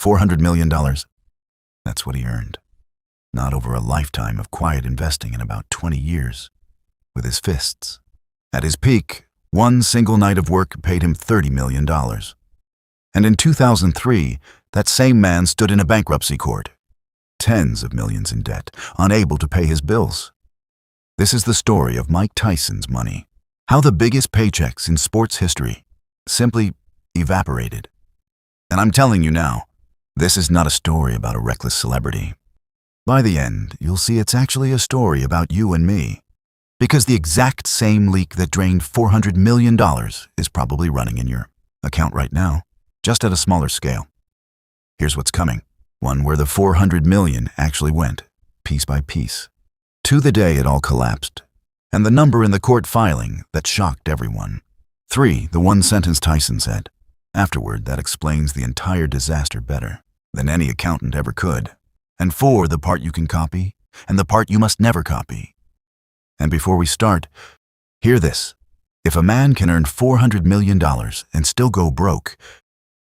$400 million. That's what he earned. Not over a lifetime of quiet investing in about 20 years. With his fists. At his peak, one single night of work paid him $30 million. And in 2003, that same man stood in a bankruptcy court. Tens of millions in debt, unable to pay his bills. This is the story of Mike Tyson's money. How the biggest paychecks in sports history simply evaporated. And I'm telling you now, this is not a story about a reckless celebrity. By the end, you'll see it's actually a story about you and me. Because the exact same leak that drained $400 million is probably running in your account right now, just at a smaller scale. Here's what's coming. One where the $400 million actually went, piece by piece, to the day it all collapsed, and the number in the court filing that shocked everyone. 3, the one sentence Tyson said. Afterward, that explains the entire disaster better than any accountant ever could. And 4, the part you can copy, and the part you must never copy. And before we start, hear this. If a man can earn $400 million and still go broke,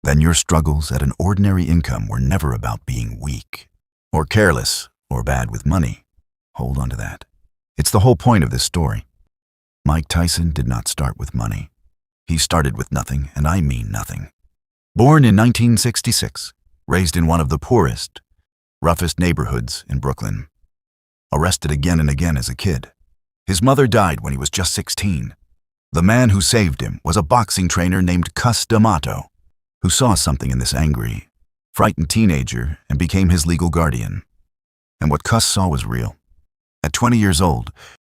then your struggles at an ordinary income were never about being weak, or careless, or bad with money. Hold on to that. It's the whole point of this story. Mike Tyson did not start with money. He started with nothing, and I mean nothing. Born in 1966, raised in one of the poorest, roughest neighborhoods in Brooklyn. Arrested again and again as a kid. His mother died when he was just 16. The man who saved him was a boxing trainer named Cus D'Amato, who saw something in this angry, frightened teenager and became his legal guardian. And what Cus saw was real. At 20 years old,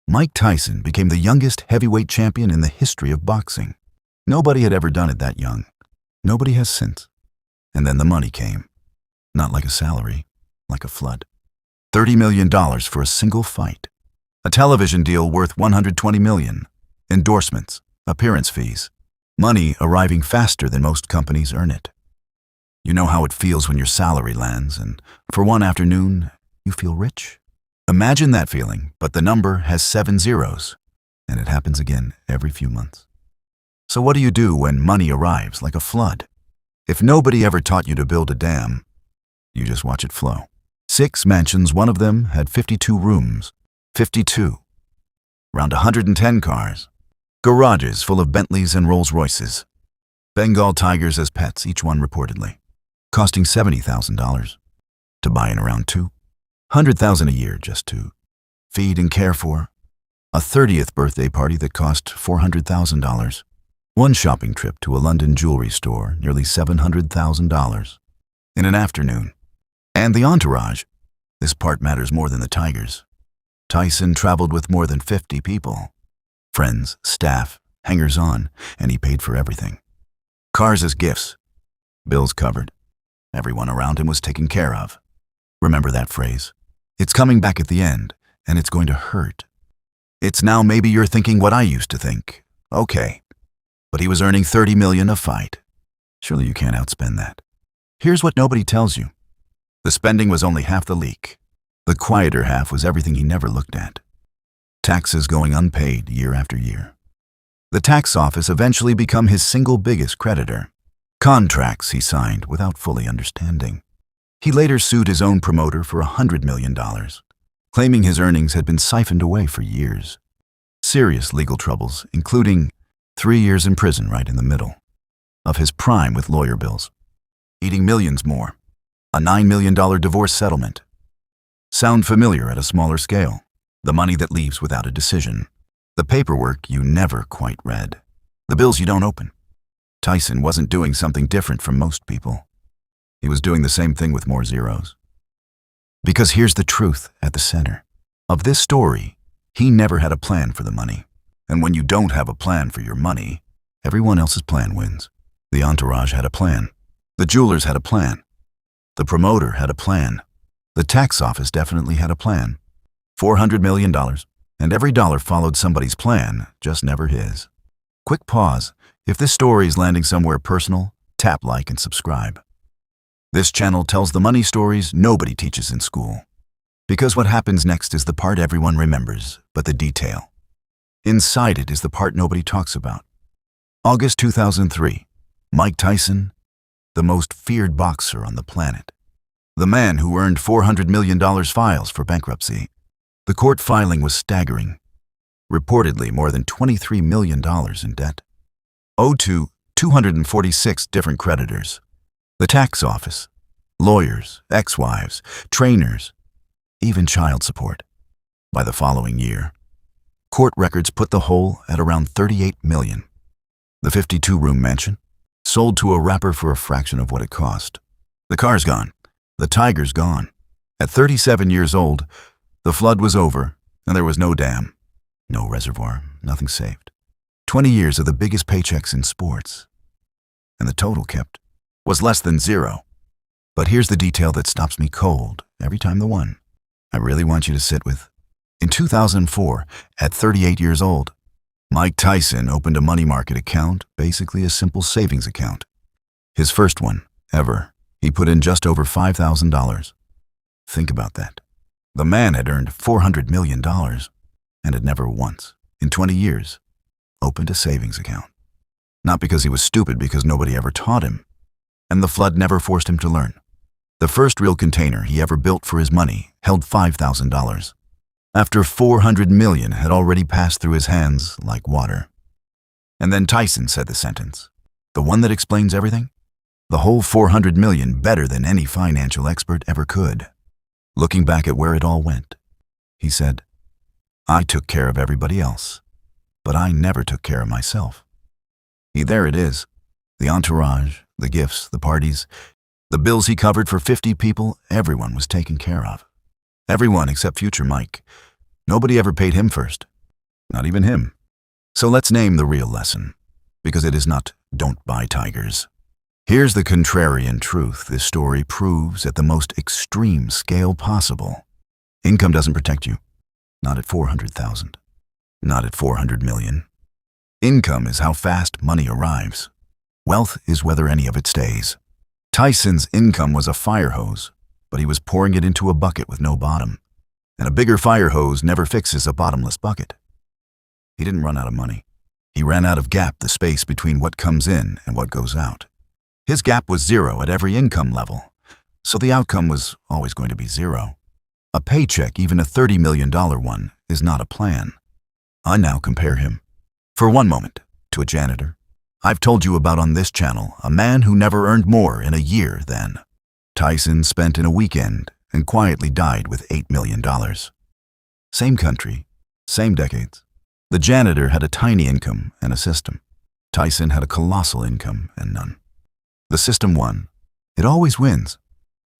Mike Tyson became the youngest heavyweight champion in the history of boxing. Nobody had ever done it that young. Nobody has since. And then the money came. Not like a salary, like a flood. $30 million for a single fight. A television deal worth $120 million. Endorsements, appearance fees. Money arriving faster than most companies earn it. You know how it feels when your salary lands, and for one afternoon, you feel rich? Imagine that feeling, but the number has 7 zeros, and it happens again every few months. So what do you do when money arrives like a flood? If nobody ever taught you to build a dam, you just watch it flow. 6 mansions, one of them had 52 rooms. 52. Around 110 cars. Garages full of Bentleys and Rolls Royces. Bengal tigers as pets, each one reportedly. Costing $70,000. To buy in around $200,000 a year just to feed and care for. A 30th birthday party that cost $400,000. One shopping trip to a London jewelry store, nearly $700,000. In an afternoon. And the entourage. This part matters more than the tigers. Tyson traveled with more than 50 people. Friends, staff, hangers-on, and he paid for everything. Cars as gifts. Bills covered. Everyone around him was taken care of. Remember that phrase. It's coming back at the end, and it's going to hurt. It's now maybe you're thinking what I used to think. Okay. But he was earning $30 million a fight. Surely you can't outspend that. Here's what nobody tells you. The spending was only half the leak. The quieter half was everything he never looked at. Taxes going unpaid year after year. The tax office eventually became his single biggest creditor. Contracts he signed without fully understanding. He later sued his own promoter for $100 million, claiming his earnings had been siphoned away for years. Serious legal troubles, including 3 years in prison right in the middle of his prime with lawyer bills. Eating millions more. A $9 million divorce settlement. Sound familiar at a smaller scale. The money that leaves without a decision. The paperwork you never quite read. The bills you don't open. Tyson wasn't doing something different from most people. He was doing the same thing with more zeros. Because here's the truth at the center of this story. He never had a plan for the money. And when you don't have a plan for your money, everyone else's plan wins. The entourage had a plan. The jewelers had a plan. The promoter had a plan. The tax office definitely had a plan. $400 million, and every dollar followed somebody's plan, just never his. Quick pause. If this story is landing somewhere personal, tap like and subscribe. This channel tells the money stories nobody teaches in school. Because what happens next is the part everyone remembers, but the detail. Inside it is the part nobody talks about. August 2003. Mike Tyson the most feared boxer on the planet. The man who earned $400 million files for bankruptcy. The court filing was staggering. Reportedly more than $23 million in debt. Owed to 246 different creditors. The tax office, lawyers, ex-wives, trainers, even child support. By the following year, court records put the whole at around $38 million. The 52-room mansion sold to a rapper for a fraction of what it cost. The car's gone. The tiger's gone. At 37 years old, the flood was over, and there was no dam, no reservoir, nothing saved. 20 years of the biggest paychecks in sports. And the total kept was less than zero. But here's the detail that stops me cold every time the one I really want you to sit with. In 2004, at 38 years old, Mike Tyson opened a money market account, basically a simple savings account. His first one, ever. He put in just over $5,000. Think about that. The man had earned $400 million and had never once, in 20 years, opened a savings account. Not because he was stupid, because nobody ever taught him. And the flood never forced him to learn. The first real container he ever built for his money held $5,000. After $400 million had already passed through his hands like water. And then Tyson said the sentence, the one that explains everything, the whole $400 million better than any financial expert ever could. Looking back at where it all went, he said, I took care of everybody else, but I never took care of myself. There it is, the entourage, the gifts, the parties, the bills he covered for 50 people, everyone was taken care of. Everyone except future Mike. Nobody ever paid him first. Not even him. So let's name the real lesson, because it is not don't buy tigers. Here's the contrarian truth this story proves at the most extreme scale possible. Income doesn't protect you. Not at 400,000. Not at 400 million. Income is how fast money arrives. Wealth is whether any of it stays. Tyson's income was a fire hose, but he was pouring it into a bucket with no bottom. And a bigger fire hose never fixes a bottomless bucket. He didn't run out of money. He ran out of gap, the space between what comes in and what goes out. His gap was zero at every income level, so the outcome was always going to be zero. A paycheck, even a $30 million one, is not a plan. I now compare him, for one moment, to a janitor. I've told you about on this channel a man who never earned more in a year than Tyson spent in a weekend and quietly died with $8 million. Same country, same decades. The janitor had a tiny income and a system. Tyson had a colossal income and none. The system won. It always wins.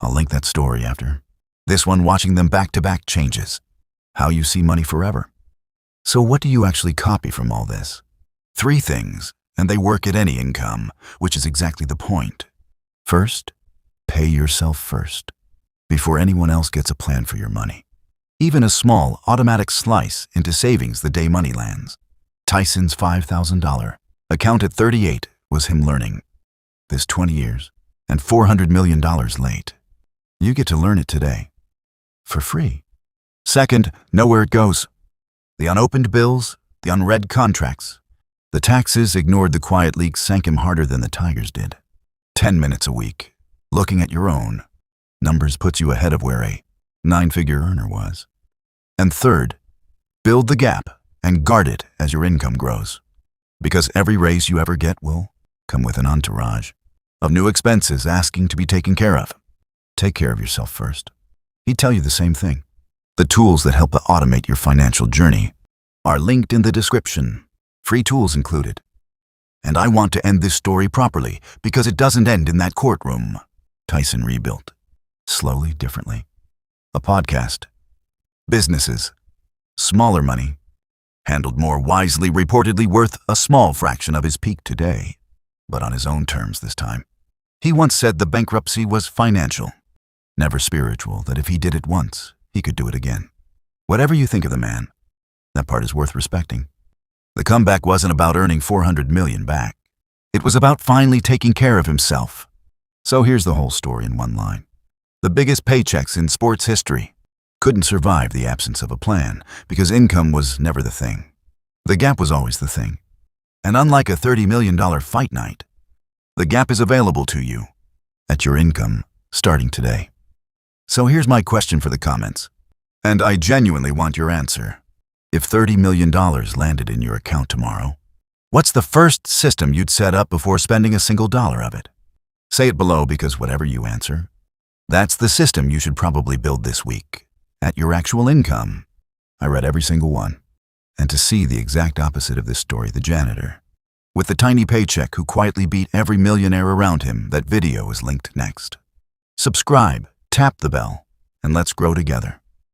I'll link that story after. This one, watching them back-to-back, changes how you see money forever. So what do you actually copy from all this? 3 things, and they work at any income, which is exactly the point. First, pay yourself first, before anyone else gets a plan for your money. Even a small, automatic slice into savings the day money lands. Tyson's $5,000 account at 38 was him learning. This 20 years and $400 million late. You get to learn it today. For free. Second, know where it goes. The unopened bills, the unread contracts. The taxes ignored, the quiet leaks sank him harder than the tigers did. 10 minutes a week, looking at your own. Numbers put you ahead of where a 9-figure earner was. And third, build the gap and guard it as your income grows. Because every raise you ever get will come with an entourage of new expenses asking to be taken care of. Take care of yourself first. He'd tell you the same thing. The tools that help automate your financial journey are linked in the description. Free tools included. And I want to end this story properly because it doesn't end in that courtroom. Tyson rebuilt. Slowly, differently. A podcast. Businesses. Smaller money. Handled more wisely, reportedly worth a small fraction of his peak today. But on his own terms this time. He once said the bankruptcy was financial, never spiritual, that if he did it once, he could do it again. Whatever you think of the man, that part is worth respecting. The comeback wasn't about earning $400 million back. It was about finally taking care of himself. So here's the whole story in one line. The biggest paychecks in sports history couldn't survive the absence of a plan because income was never the thing. The gap was always the thing. And unlike a $30 million fight night, the gap is available to you at your income starting today. So here's my question for the comments, and I genuinely want your answer. If $30 million landed in your account tomorrow, what's the first system you'd set up before spending a single dollar of it? Say it below, because whatever you answer, that's the system you should probably build this week at your actual income. I read every single one. And to see the exact opposite of this story, the janitor with the tiny paycheck who quietly beat every millionaire around him, that video is linked next. Subscribe, tap the bell, and let's grow together.